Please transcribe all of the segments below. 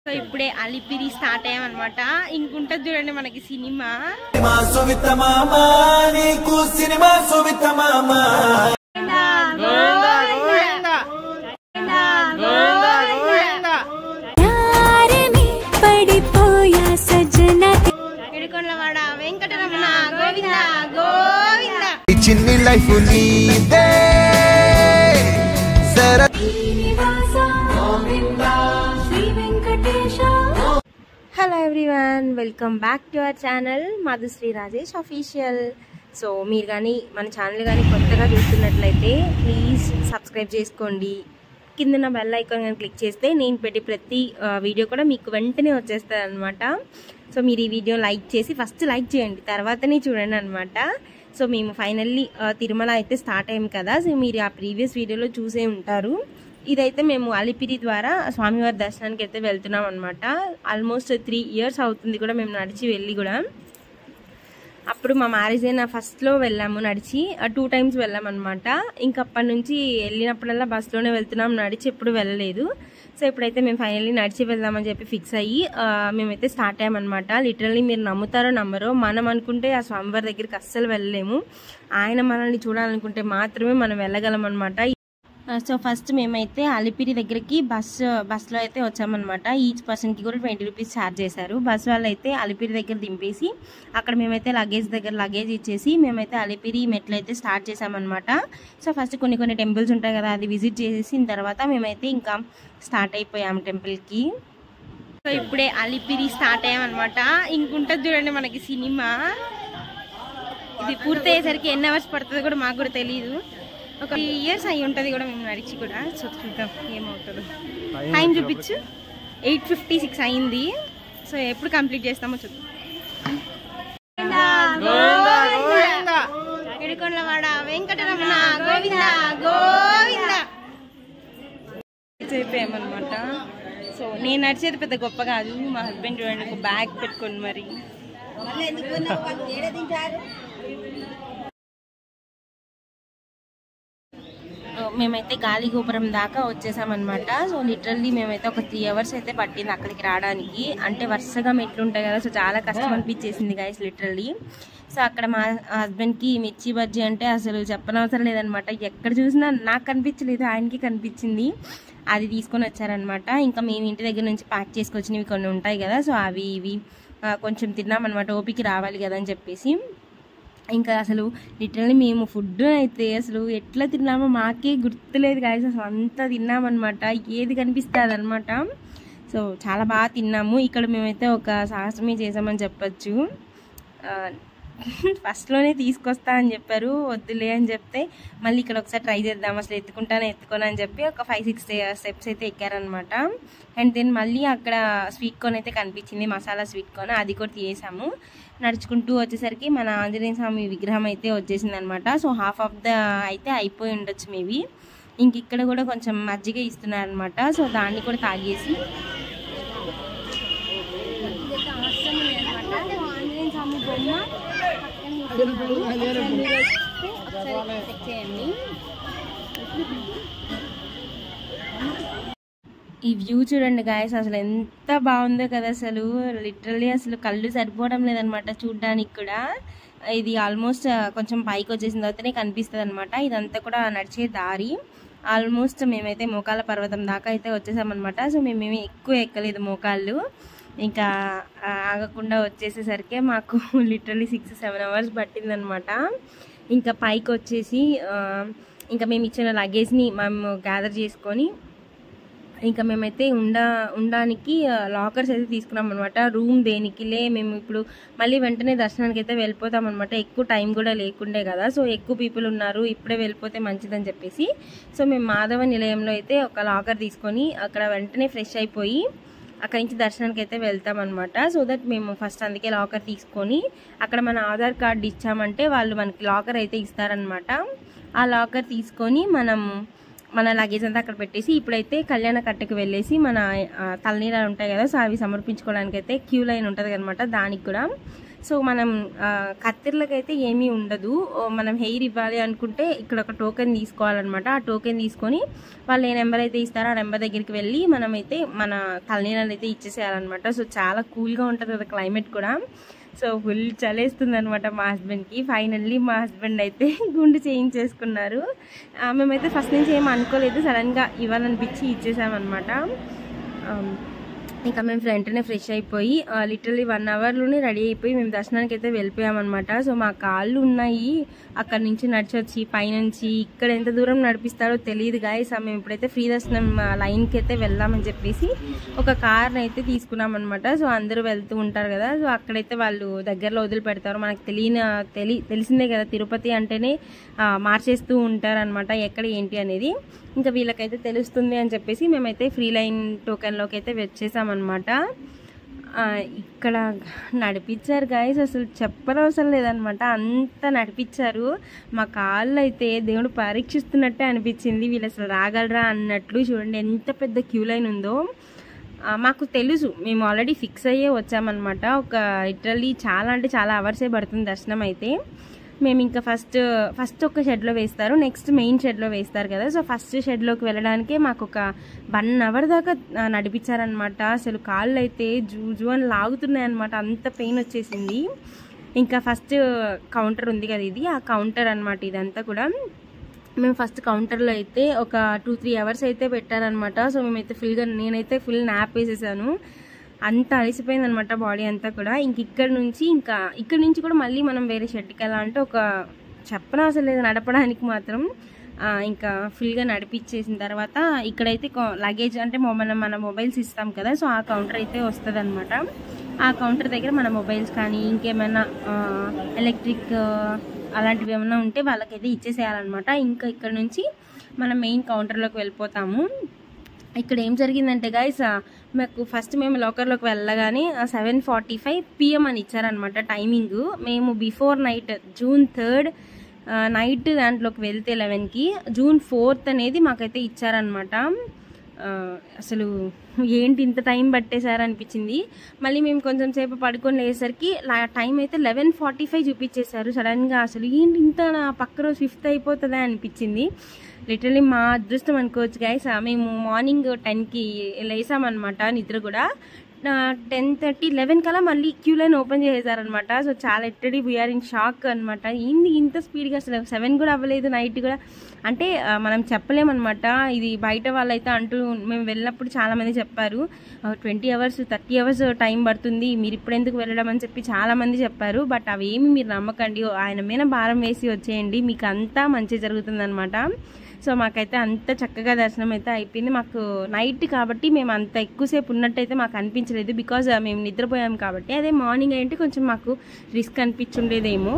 So ఇప్పుడే Alipiri start అయ్యామన్నమాట. ఇంకుంటది చూడండి మనకి సినిమా. ఎడుకొండలవాడ వెంకటరమణ గోవింద గోవింద. చిన్ని లైఫ్ నీదే hello everyone, welcome back to our channel Madhushree Rajesh official. So మీరు కానీ మన ఛానల్ కానీ కొత్తగా చూస్తున్నట్లయితే ప్లీజ్ సబ్స్క్రైబ్ చేసుకోండి. కింద బెల్ ఐకాన్ కానీ క్లిక్ చేస్తే నేను పెట్టే ప్రతి వీడియో కూడా మీకు వెంటనే వచ్చేస్తుంది అనమాట. సో మీరు ఈ వీడియో లైక్ చేసి ఫస్ట్ లైక్ చేయండి, తర్వాతనే చూడండి అనమాట. సో మేము ఫైనల్లీ తిరుమల అయితే స్టార్ట్ అయ్యాం కదా. సో మీరు ఆ ప్రీవియస్ వీడియోలో చూసే ఉంటారు. ఇదైతే మేము అలిపిరి ద్వారా స్వామివారి దర్శనానికి అయితే వెళ్తున్నాం అనమాట. ఆల్మోస్ట్ 3 years అవుతుంది కూడా మేము నడిచి వెళ్ళి కూడా. అప్పుడు మా మ్యారేజ్ అయిన ఫస్ట్లో వెళ్ళాము నడిచి, 2 times వెళ్ళాం అనమాట. ఇంక అప్పటి నుంచి వెళ్ళినప్పుడల్లా బస్సులోనే వెళ్తున్నాం, నడిచి ఎప్పుడు వెళ్ళలేదు. సో ఇప్పుడైతే మేము ఫైనల్లీ నడిచి వెళ్దామని చెప్పి ఫిక్స్ అయ్యి మేమైతే స్టార్ట్ అయ్యామన్నమాట. లిటరల్లీ మీరు నమ్ముతారో నమ్మరో, మనం అనుకుంటే ఆ స్వామివారి దగ్గరికి అస్సలు వెళ్ళలేము. ఆయన మనల్ని చూడాలనుకుంటే మాత్రమే మనం వెళ్ళగలం అనమాట. సో ఫస్ట్ మేమైతే అలిపిరి దగ్గరికి బస్సులో అయితే వచ్చామన్నమాట. ఈచ్ పర్సన్కి కూడా 20 rupees ఛార్జ్ చేశారు. బస్ వాళ్ళు అయితే అలిపిరి దగ్గర దింపేసి అక్కడ మేమైతే లగేజ్ ఇచ్చేసి మేమైతే అలిపిరి మెట్లు అయితే స్టార్ట్ చేసామన్నమాట. సో ఫస్ట్ కొన్ని టెంపుల్స్ ఉంటాయి కదా, అది విజిట్ చేసేసిన తర్వాత మేమైతే ఇంకా స్టార్ట్ అయిపోయాము టెంపుల్కి. సో ఇప్పుడే అలిపిరి స్టార్ట్ అయ్యామన్నమాట. ఇంకుంటది చూడండి మనకి సినిమా. ఇది పూర్తి అయ్యేసరికి ఎన్ని అవర్స్ పడుతుందో కూడా మాకు కూడా తెలియదు. ఒక 3 years అయి ఉంటుంది కూడా మేము నడిచి కూడా. సో చూద్దాం ఏమవుతుందో. టైం చూపించు, 8:56 అయింది. సో ఎప్పుడు కంప్లీట్ చేస్తామో చూద్దాం. ఎడుకొండలవాడ వెంకటరమణ గోవింద గోవింద అయిపోయామన్నమాట. సో నేను నడిచేది పెద్ద గొప్ప కాదు, మా హస్బెండ్ చూడండి ఒక బ్యాగ్ పెట్టుకొని మరి. మేమైతే గాలి గోపురం దాకా వచ్చేసామన్నమాట. సో లిటరల్లీ మేమైతే ఒక 3 hours అయితే పట్టింది అక్కడికి రావడానికి. అంటే వరుసగా మెట్లు ఉంటాయి కదా, సో చాలా కష్టం అనిపించేసింది గైస్ లిటరల్లీ. సో అక్కడ మా హస్బెండ్కి మిర్చి బజ్జీ అంటే అసలు చెప్పనవసరం లేదనమాట. ఎక్కడ చూసినా నాకు కనిపించలేదు, ఆయనకి కనిపించింది. అది తీసుకొని వచ్చారనమాట. ఇంకా మేము ఇంటి దగ్గర నుంచి ప్యాక్ చేసుకొచ్చినవి కొన్ని ఉంటాయి కదా, సో అవి ఇవి కొంచెం తిన్నామన్నమాట, ఓపిక రావాలి కదా అని చెప్పేసి. ఇంకా అసలు లిటరల్లీ మేము ఫుడ్ అయితే అసలు ఎట్లా తిన్నామో మాకే గుర్తులేదు గాయస్. అసలు అంతా తిన్నామన్నమాట, ఏది కనిపిస్తుంది అనమాట. సో చాలా బాగా తిన్నాము. ఇక్కడ మేమైతే ఒక సాహసమే చేసామని చెప్పచ్చు. ఫస్ట్లోనే తీసుకొస్తా అని చెప్పారు, వద్దులే అని చెప్తే మళ్ళీ ఇక్కడ ఒకసారి ట్రై చేద్దాం, అసలు ఎత్తుకోను అని చెప్పి ఒక 5-6 steps అయితే ఎక్కారనమాట. అండ్ దెన్ మళ్ళీ అక్కడ స్వీట్ కార్న్ అయితే కనిపించింది, మసాలా స్వీట్ కార్న్, అది కూడా తీసాము. నడుచుకుంటూ వచ్చేసరికి మన ఆంజనేయ స్వామి విగ్రహం అయితే వచ్చేసింది అనమాట. సో హాఫ్ ఆఫ్ ద అయితే అయిపోయి ఉండొచ్చు మేబీ. ఇంక ఇక్కడ కూడా కొంచెం మజ్జిగ ఇస్తున్నారనమాట. సో దాన్ని కూడా తాగేసి ఆంజనేయ స్వామి బొమ్మ చెక్ చేయండి. ఈ వ్యూ చూడండి గాయస్, అసలు ఎంత బాగుందో కదా. అసలు లిటరల్లీ అసలు కళ్ళు సరిపోవడం లేదనమాట చూడ్డానికి కూడా. ఇది ఆల్మోస్ట్ కొంచెం పైకి వచ్చేసిన తర్వాతనే కనిపిస్తుంది అనమాట. ఇదంతా కూడా నడిచే దారి. ఆల్మోస్ట్ మేమైతే మోకాళ్ళ పర్వతం దాకా అయితే వచ్చేసామన్నమాట. సో మేమేమి ఎక్కువ ఎక్కలేదు మోకాళ్ళు, ఇంకా ఆగకుండా వచ్చేసేసరికి మాకు లిటరల్లీ 6-7 hours పట్టిందనమాట. ఇంకా పైకి వచ్చేసి ఇంకా మేము ఇచ్చిన లగేజ్ని మేము గ్యాదర్ చేసుకొని ఇంకా మేమైతే ఉండడానికి లాకర్స్ అయితే తీసుకున్నాం అనమాట. రూమ్ దేనికిలే, మేము ఇప్పుడు మళ్ళీ వెంటనే దర్శనానికి అయితే వెళ్ళిపోతాం అనమాట. ఎక్కువ టైం కూడా లేకుండే కదా, సో ఎక్కువ పీపుల్ ఉన్నారు, ఇప్పుడే వెళ్ళిపోతే మంచిదని చెప్పేసి. సో మేము మాధవ నిలయంలో అయితే ఒక లాకర్ తీసుకొని అక్కడ వెంటనే ఫ్రెష్ అయిపోయి అక్కడి నుంచి దర్శనానికి అయితే వెళ్తాం అనమాట. సో దట్ మేము ఫస్ట్ అందుకే లాకర్ తీసుకొని అక్కడ మన ఆధార్ కార్డు ఇచ్చామంటే వాళ్ళు మనకి లాకర్ అయితే ఇస్తారనమాట. ఆ లాకర్ తీసుకొని మన లగేజ్ అంతా అక్కడ పెట్టేసి ఇప్పుడైతే కళ్యాణ కట్టకు వెళ్ళేసి మన తలనీరాలు ఉంటాయి కదా, సో అవి సమర్పించుకోవడానికి అయితే క్యూ లైన్ ఉంటుంది అనమాట. దానికి కూడా సో మనం కత్తిర్లకైతే ఏమీ ఉండదు. మనం హెయిర్ ఇవ్వాలి అనుకుంటే ఇక్కడ ఒక టోకెన్ తీసుకోవాలన్నమాట. ఆ టోకెన్ తీసుకొని వాళ్ళు ఏ నెంబర్ అయితే ఇస్తారో ఆ నెంబర్ దగ్గరికి వెళ్ళి మనమైతే మన తలనీళ్ళు అయితే ఇచ్చేసేయాలన్నమాట. సో చాలా కూల్గా ఉంటుంది కదా క్లైమేట్ కూడా. సో ఫుల్ చలేస్తుంది అనమాట మా హస్బెండ్కి. ఫైనల్లీ మా హస్బెండ్ అయితే గుండు చేయించేసుకున్నారు. మేమైతే ఫస్ట్ నుంచి ఏం అనుకోలేదు, సడన్గా ఇవ్వాలనిపించి ఇచ్చేసామన్నమాట. ఇంకా మేము వెంటనే ఫ్రెష్ అయిపోయి లిటరలీ 1 అవర్లోనే రెడీ అయిపోయి మేము దర్శనానికి అయితే వెళ్ళిపోయామన్నమాట. సో మా కాళ్ళు ఉన్నాయి, అక్కడ నుంచి నడిచొచ్చి పైనుంచి ఇక్కడ ఎంత దూరం నడిపిస్తారో తెలియదు గాయస్. మేము ఇప్పుడైతే ఫ్రీ దర్శనం లైన్కి అయితే వెళ్దామని చెప్పేసి ఒక కార్ని అయితే తీసుకున్నాం అనమాట. సో అందరూ వెళ్తూ ఉంటారు కదా, సో అక్కడైతే వాళ్ళు దగ్గరలో వదిలిపెడతారు. మనకు తెలిసిందే కదా, తిరుపతి అంటేనే మార్చేస్తూ ఉంటారు అనమాట ఎక్కడ ఏంటి అనేది. ఇంకా వీళ్ళకైతే తెలుస్తుంది అని చెప్పేసి మేమైతే ఫ్రీ లైన్ టోకెన్లోకి అయితే వచ్చేసామన్నమాట. ఇక్కడ నడిపించారు గాయస్, అసలు చెప్పనవసరం లేదనమాట, అంత నడిపించారు. మా కాళ్ళు అయితే దేవుడు పరీక్షిస్తున్నట్టే అనిపించింది. వీళ్ళు అసలు రాగలరా అన్నట్లు. చూడండి ఎంత పెద్ద క్యూ లైన్ ఉందో. మాకు తెలుసు, మేము ఆల్రెడీ ఫిక్స్ అయ్యే వచ్చామన్నమాట. ఒక లిటరల్లీ చాలా అంటే చాలా అవర్సే పడుతుంది దర్శనం అయితే. మేము ఇంకా ఫస్ట్ ఒక షెడ్లో వేస్తారు, నెక్స్ట్ మెయిన్ షెడ్లో వేస్తారు కదా. సో ఫస్ట్ షెడ్లోకి వెళ్ళడానికే మాకు ఒక 1 అవర్ దాకా నడిపించారనమాట. అసలు కాళ్ళు అయితే జూ అని లాగుతున్నాయి అనమాట, అంత పెయిన్ వచ్చేసింది. ఇంకా ఫస్ట్ కౌంటర్ ఉంది కదా, ఇది ఆ కౌంటర్ అనమాట. ఇదంతా కూడా మేము ఫస్ట్ కౌంటర్లో అయితే ఒక 2-3 అవర్స్ అయితే పెట్టారనమాట. సో మేమైతే నేనైతే ఫుల్ న్యాప్ వేసేసాను, అంత అలసిపోయింది అనమాట బాడీ అంతా కూడా. ఇక్కడ నుంచి కూడా మళ్ళీ మనం వేరే షెడ్కి వెళ్ళాలంటే ఒక చెప్పనవసరం లేదు నడపడానికి మాత్రం. ఇంకా ఫుల్గా నడిపించేసిన తర్వాత ఇక్కడైతే లగేజ్ అంటే మన మొబైల్స్ ఇస్తాం కదా, సో ఆ కౌంటర్ అయితే వస్తుంది అనమాట. ఆ కౌంటర్ దగ్గర మన మొబైల్స్ కానీ ఇంకేమైనా ఎలక్ట్రిక్ అలాంటివి ఏమైనా ఉంటే వాళ్ళకైతే ఇచ్చేసేయాలన్నమాట. ఇంకా ఇక్కడ నుంచి మనం మెయిన్ కౌంటర్లోకి వెళ్ళిపోతాము. ఇక్కడ ఏం జరిగిందంటే గైస్, మాకు ఫస్ట్ మేము లాకర్లోకి వెళ్ళగానే 7:45 PM అని ఇచ్చారనమాట టైమింగ్. మేము before night June 3rd night దాంట్లోకి వెళ్తే 11కి June 4th అనేది మాకైతే ఇచ్చారనమాట. అసలు ఏంటి ఇంత టైం పట్టేశారు అనిపించింది. మళ్ళీ మేము కొంచెం సేపు పడుకొని లేసరికి టైం అయితే 11:45 చూపించేశారు సడన్గా. అసలు ఏంటి ఇంత పక్క రోజు 5th అయిపోతుందా అనిపించింది. లిటరలీ మా అదృష్టం అనుకోవచ్చు గైస్. మేము మార్నింగ్ 10కి లేసామన్నమాట, నిద్ర కూడా 10:30, 11 కల్లా మళ్ళీ క్యూ లైన్ ఓపెన్ చేసేసారనమాట. సో చాలా లిటరలీ వీఆర్ ఇన్ షాక్ అనమాట. ఏంది ఇంత స్పీడ్గా, అసలు 7 కూడా అవ్వలేదు నైట్ కూడా. అంటే మనం చెప్పలేమన్నమాట. ఇది బయట వాళ్ళైతే అంటూ మేము వెళ్ళినప్పుడు చాలామంది చెప్పారు 20 hours 30 hours టైం పడుతుంది, మీరు ఇప్పుడు ఎందుకు వెళ్ళడం అని చెప్పి చాలామంది చెప్పారు. బట్ అవేమి మీరు నమ్మకండి, ఆయన మీద భారం వేసి వచ్చేయండి, మీకు అంతా మంచి జరుగుతుంది అనమాట. సో మాకైతే అంత చక్కగా దర్శనం అయితే అయిపోయింది. మాకు నైట్ కాబట్టి మేము అంత ఎక్కువసేపు ఉన్నట్టయితే మాకు అనిపించలేదు, బికాజ్ మేము నిద్రపోయాము కాబట్టి. అదే మార్నింగ్ అయితే కొంచెం మాకు రిస్క్ అనిపించుండేదేమో.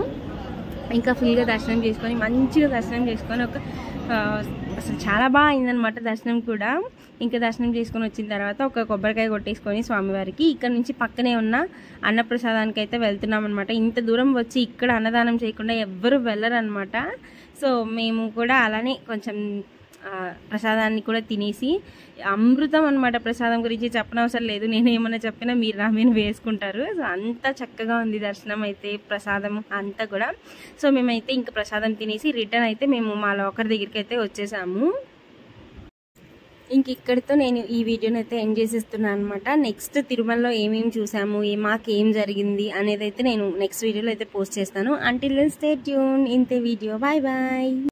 ఇంకా ఫుల్గా దర్శనం చేసుకొని మంచిగా దర్శనం చేసుకొని అసలు చాలా బాగా అయిందనమాట దర్శనం కూడా. ఇంకా దర్శనం చేసుకొని వచ్చిన తర్వాత ఒక కొబ్బరికాయ కొట్టేసుకొని స్వామివారికి ఇక్కడ నుంచి పక్కనే ఉన్న అన్నప్రసాదానికి అయితే వెళ్తున్నాం అనమాట. ఇంత దూరం వచ్చి ఇక్కడ అన్నదానం చేయకుండా ఎవ్వరు వెళ్ళరు అనమాట. సో మేము కూడా అలానే కొంచెం ప్రసాదాన్ని కూడా తినేసి, అమృతం అనమాట ప్రసాదం గురించి చెప్పనవసరం లేదు, నేను ఏమన్నా చెప్పినా మీరు నా మీద వేసుకుంటారు. సో అంత చక్కగా ఉంది దర్శనం అయితే, ప్రసాదం అంతా కూడా. సో మేమైతే ఇంకా ప్రసాదం తినేసి రిటర్న్ అయితే మేము మా లాకర్ దగ్గరికి అయితే వచ్చేసాము. ఇంక ఇక్కడితో నేను ఈ వీడియోని అయితే ఎండ్ చేసేస్తున్నాను అనమాట. నెక్స్ట్ తిరుమలలో ఏమేమి చూసాము, మాకేం జరిగింది అనేది అయితే నేను నెక్స్ట్ వీడియోలో అయితే పోస్ట్ చేస్తాను. Until then stay tune. ఇంతే వీడియో. Bye bye.